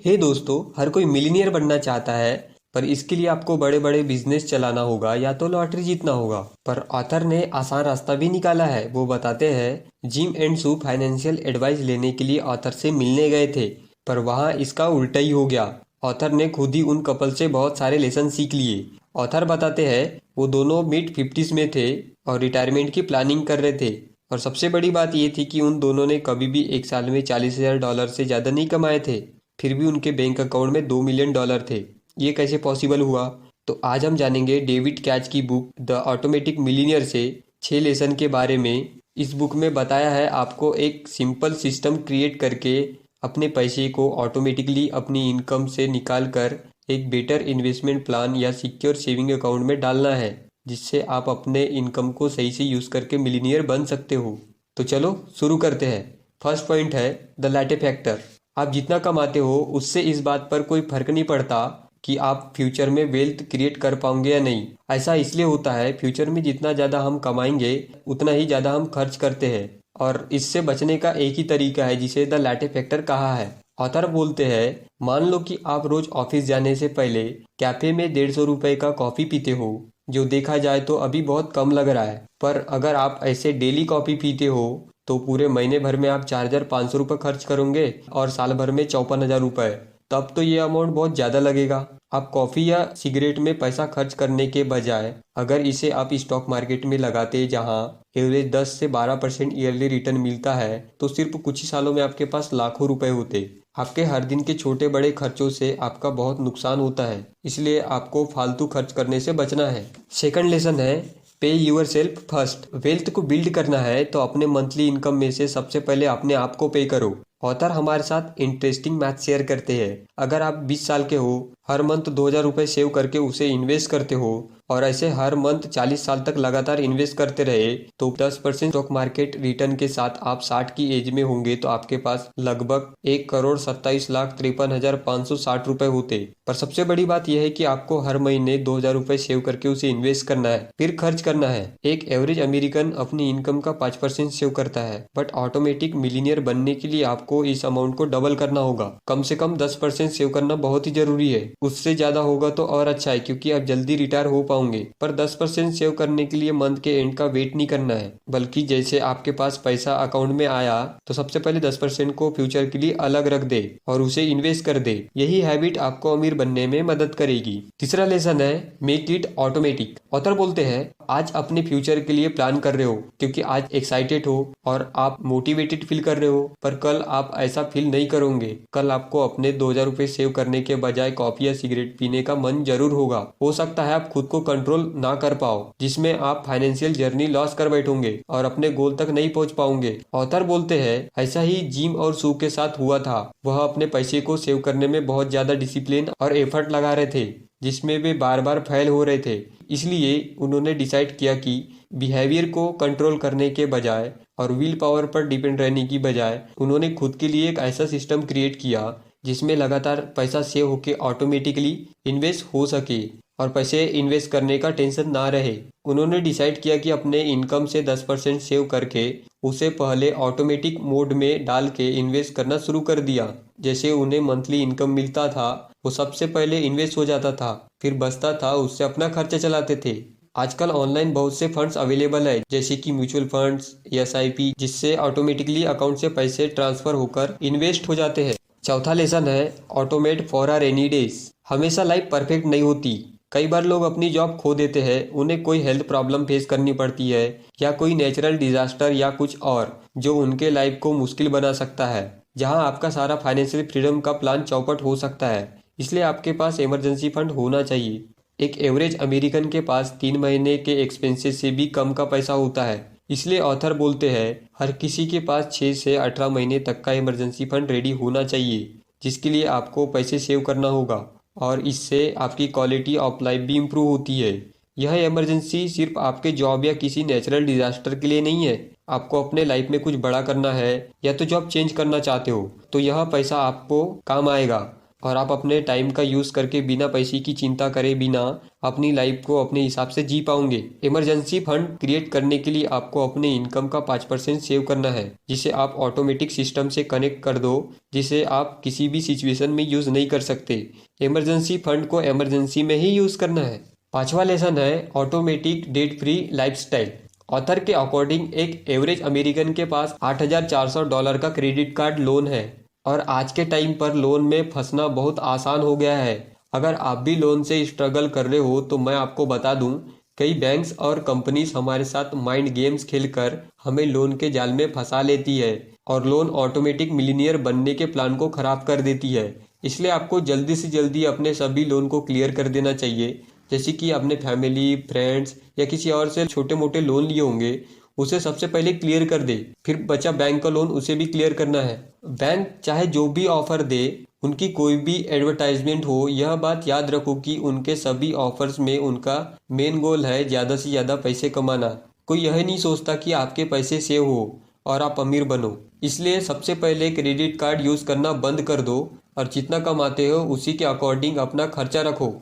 हे दोस्तों, हर कोई मिलीनियर बनना चाहता है। पर इसके लिए आपको बड़े बड़े बिजनेस चलाना होगा या तो लॉटरी जीतना होगा। पर ऑथर ने आसान रास्ता भी निकाला है। वो बताते हैं Jim and Sue financial advice लेने के लिए ऑथर से मिलने गए थे, पर वहाँ इसका उल्टा ही हो गया। ऑथर ने खुद ही उन कपल से बहुत सारे लेसन सीख लिए। ऑथर बताते हैं वो दोनों मिड 50s में थे और रिटायरमेंट की प्लानिंग कर रहे थे। और सबसे बड़ी बात ये थी कि उन दोनों ने कभी भी एक साल में $40,000 से ज़्यादा नहीं कमाए थे। फिर भी उनके बैंक अकाउंट में $2 मिलियन थे। ये कैसे पॉसिबल हुआ? तो आज हम जानेंगे डेविड कैच की बुक द ऑटोमेटिक मिलीनियर से 6 लेसन के बारे में। इस बुक में बताया है आपको एक सिंपल सिस्टम क्रिएट करके अपने पैसे को ऑटोमेटिकली अपनी इनकम से निकाल कर एक बेटर इन्वेस्टमेंट प्लान या सिक्योर सेविंग अकाउंट में डालना है, जिससे आप अपने इनकम को सही से यूज़ करके मिलीनियर बन सकते हो। तो चलो शुरू करते हैं। फर्स्ट पॉइंट है द लैटे फैक्टर। आप जितना कमाते हो उससे इस बात पर कोई फर्क नहीं पड़ता कि आप फ्यूचर में वेल्थ क्रिएट कर पाओगे या नहीं। ऐसा इसलिए होता है, फ्यूचर में जितना ज़्यादा हम कमाएंगे उतना ही ज़्यादा हम खर्च करते हैं, और इससे बचने का एक ही तरीका है जिसे द लैटे फैक्टर कहा है। ऑथर बोलते हैं मान लो कि आप रोज ऑफिस जाने से पहले कैफे में 150 रुपए का कॉफ़ी पीते हो, जो देखा जाए तो अभी बहुत कम लग रहा है। पर अगर आप ऐसे डेली कॉफ़ी पीते हो तो पूरे महीने भर में आप 4,500 रुपये खर्च करोगे और साल भर में 54,000 रुपये। तब तो ये अमाउंट बहुत ज़्यादा लगेगा। आप कॉफ़ी या सिगरेट में पैसा खर्च करने के बजाय अगर इसे आप स्टॉक मार्केट में लगाते, जहां एवरेज 10 से 12% ईयरली रिटर्न मिलता है, तो सिर्फ कुछ ही सालों में आपके पास लाखों रुपए होते। आपके हर दिन के छोटे बड़े खर्चों से आपका बहुत नुकसान होता है, इसलिए आपको फालतू खर्च करने से बचना है। सेकंड लेसन है पे यूर सेल्फ फर्स्ट। वेल्थ को बिल्ड करना है तो अपने मंथली इनकम में से सबसे पहले अपने आप को पे करो। ऑथर हमारे साथ इंटरेस्टिंग मैथ शेयर करते हैं। अगर आप 20 साल के हो, हर मंथ 2,000 रुपये सेव करके उसे इन्वेस्ट करते हो और ऐसे हर मंथ 40 साल तक लगातार इन्वेस्ट करते रहे, तो 10% स्टॉक मार्केट रिटर्न के साथ आप 60 की एज में होंगे तो आपके पास लगभग 1,27,53,560 रुपए होते। पर सबसे बड़ी बात यह है कि आपको हर महीने 2,000 रुपये सेव करके उसे इन्वेस्ट करना है, फिर खर्च करना है। एक एवरेज अमेरिकन अपनी इनकम का 5% सेव करता है, बट ऑटोमेटिक मिलीनियर बनने के लिए आपको इस अमाउंट को डबल करना होगा। कम से कम 10% सेव करना बहुत ही जरूरी है। उससे ज्यादा होगा तो और अच्छा है, क्योंकि आप जल्दी रिटायर हो पाओगे। पर 10% सेव करने के लिए मंथ के एंड का वेट नहीं करना है, बल्कि जैसे आपके पास पैसा अकाउंट में आया तो सबसे पहले 10% को फ्यूचर के लिए अलग रख दे और उसे इन्वेस्ट कर दे। यही हैबिट आपको अमीर बनने में मदद करेगी। तीसरा लेसन है मेक इट ऑटोमेटिक। ऑथर बोलते हैं आज अपने फ्यूचर के लिए प्लान कर रहे हो क्योंकि आज एक्साइटेड हो और आप मोटिवेटेड फील कर रहे हो, पर कल आप ऐसा फील नहीं करोगे। कल आपको अपने 2,000 रुपये सेव करने के बजाय कॉफी या सिगरेट पीने का मन जरूर होगा। हो सकता है आप खुद को कंट्रोल ना कर पाओ, जिसमें आप फाइनेंशियल जर्नी लॉस कर बैठोगे और अपने गोल तक नहीं पहुंच पाओगे। ऑथर बोलते हैं ऐसा ही जिम और सू के साथ हुआ था। वह अपने पैसे को सेव करने में बहुत ज्यादा डिसिप्लिन और एफर्ट लगा रहे थे, जिसमें वे बार बार फेल हो रहे थे। इसलिए उन्होंने डिसाइड किया कि बिहेवियर को कंट्रोल करने के बजाय और विल पावर पर डिपेंड रहने की बजाय उन्होंने खुद के लिए एक ऐसा सिस्टम क्रिएट किया जिसमें लगातार पैसा सेव होके ऑटोमेटिकली इन्वेस्ट हो सके और पैसे इन्वेस्ट करने का टेंशन ना रहे। उन्होंने डिसाइड किया कि अपने इनकम से 10% सेव करके उसे पहले ऑटोमेटिक मोड में डाल के इन्वेस्ट करना शुरू कर दिया। जैसे उन्हें मंथली इनकम मिलता था वो सबसे पहले इन्वेस्ट हो जाता था, फिर बचता था उससे अपना खर्चा चलाते थे। आजकल ऑनलाइन बहुत से फंड्स अवेलेबल है, जैसे कि म्यूचुअल फंड्स, SIP, जिससे ऑटोमेटिकली अकाउंट से पैसे ट्रांसफर होकर इन्वेस्ट हो जाते हैं। चौथा लेसन है automate for our rainy days. हमेशा लाइफ परफेक्ट नहीं होती। कई बार लोग अपनी जॉब खो देते हैं, उन्हें कोई हेल्थ प्रॉब्लम फेस करनी पड़ती है या कोई नेचुरल डिजास्टर या कुछ और जो उनके लाइफ को मुश्किल बना सकता है, जहां आपका सारा फाइनेंशियल फ्रीडम का प्लान चौपट हो सकता है। इसलिए आपके पास इमरजेंसी फंड होना चाहिए। एक एवरेज अमेरिकन के पास 3 महीने के एक्सपेंसेस से भी कम का पैसा होता है। इसलिए ऑथर बोलते हैं हर किसी के पास 6 से 18 महीने तक का इमरजेंसी फंड रेडी होना चाहिए, जिसके लिए आपको पैसे सेव करना होगा और इससे आपकी क्वालिटी ऑफ लाइफ भी इम्प्रूव होती है। यह इमरजेंसी सिर्फ आपके जॉब या किसी नेचुरल डिजास्टर के लिए नहीं है। आपको अपने लाइफ में कुछ बड़ा करना है या तो जॉब चेंज करना चाहते हो तो यह पैसा आपको काम आएगा। और आप अपने टाइम का यूज़ करके बिना पैसे की चिंता करे बिना अपनी लाइफ को अपने हिसाब से जी पाओगे। इमरजेंसी फंड क्रिएट करने के लिए आपको अपने इनकम का 5% सेव करना है, जिसे आप ऑटोमेटिक सिस्टम से कनेक्ट कर दो, जिसे आप किसी भी सिचुएशन में यूज़ नहीं कर सकते। इमरजेंसी फंड को इमरजेंसी में ही यूज़ करना है। पांचवा लेसन है automatic debt free lifestyle. Author के अकॉर्डिंग एक एवरेज अमेरिकन के पास $8,400 का क्रेडिट कार्ड लोन है और आज के टाइम पर लोन में फंसना बहुत आसान हो गया है। अगर आप भी लोन से स्ट्रगल कर रहे हो तो मैं आपको बता दूं, कई बैंक्स और कंपनीज हमारे साथ माइंड गेम्स खेलकर हमें लोन के जाल में फंसा लेती है और लोन ऑटोमेटिक मिलीनियर बनने के प्लान को खराब कर देती है। इसलिए आपको जल्दी से जल्दी अपने सभी लोन को क्लियर कर देना चाहिए। जैसे कि अपने फैमिली, फ्रेंड्स या किसी और से छोटे मोटे लोन लिए होंगे, उसे सबसे पहले क्लियर कर दे। फिर बचा बैंक का लोन, उसे भी क्लियर करना है। बैंक चाहे जो भी ऑफर दे, उनकी कोई भी एडवर्टाइजमेंट हो, यह बात याद रखो कि उनके सभी ऑफर्स में उनका मेन गोल है ज़्यादा से ज़्यादा पैसे कमाना। कोई यह नहीं सोचता कि आपके पैसे सेव हो और आप अमीर बनो। इसलिए सबसे पहले क्रेडिट कार्ड यूज़ करना बंद कर दो और जितना कमाते हो उसी के अकॉर्डिंग अपना खर्चा रखो।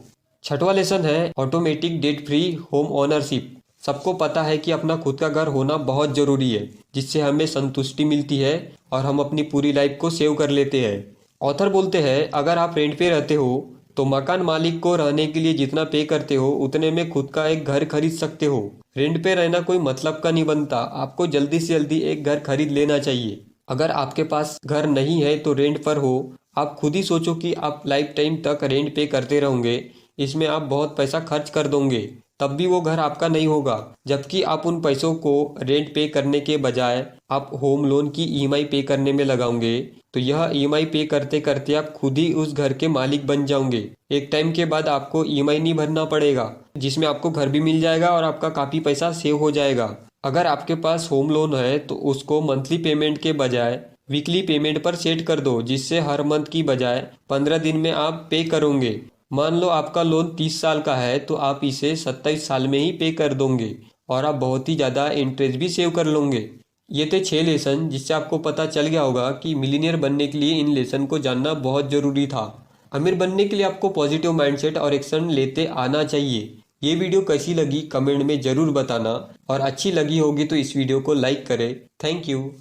छठवां लेसन है automatic debt free home ownership. सबको पता है कि अपना खुद का घर होना बहुत ज़रूरी है, जिससे हमें संतुष्टि मिलती है और हम अपनी पूरी लाइफ को सेव कर लेते हैं। ऑथर बोलते हैं, अगर आप रेंट पे रहते हो तो मकान मालिक को रहने के लिए जितना पे करते हो उतने में खुद का एक घर खरीद सकते हो। रेंट पे रहना कोई मतलब का नहीं बनता, आपको जल्दी से जल्दी एक घर खरीद लेना चाहिए। अगर आपके पास घर नहीं है तो रेंट पर हो। आप खुद ही सोचो कि आप लाइफ टाइम तक रेंट पे करते रहोगे, इसमें आप बहुत पैसा खर्च कर दोगे, तब भी वो घर आपका नहीं होगा। जबकि आप उन पैसों को रेंट पे करने के बजाय आप होम लोन की ईएमआई पे करने में लगाओगे, तो यह ईएमआई पे करते करते आप खुद ही उस घर के मालिक बन जाओगे। एक टाइम के बाद आपको ईएमआई नहीं भरना पड़ेगा, जिसमें आपको घर भी मिल जाएगा और आपका काफ़ी पैसा सेव हो जाएगा। अगर आपके पास होम लोन है तो उसको मंथली पेमेंट के बजाय वीकली पेमेंट पर सेट कर दो, जिससे हर मंथ की बजाय 15 दिन में आप पे करोगे। मान लो आपका लोन 30 साल का है तो आप इसे 27 साल में ही पे कर दोगे और आप बहुत ही ज़्यादा इंटरेस्ट भी सेव कर लोगे। ये थे 6 लेसन, जिससे आपको पता चल गया होगा कि मिलीनियर बनने के लिए इन लेसन को जानना बहुत ज़रूरी था। अमीर बनने के लिए आपको पॉजिटिव माइंडसेट और एक्शन लेते आना चाहिए। ये वीडियो कैसी लगी कमेंट में ज़रूर बताना और अच्छी लगी होगी तो इस वीडियो को लाइक करें। Thank you.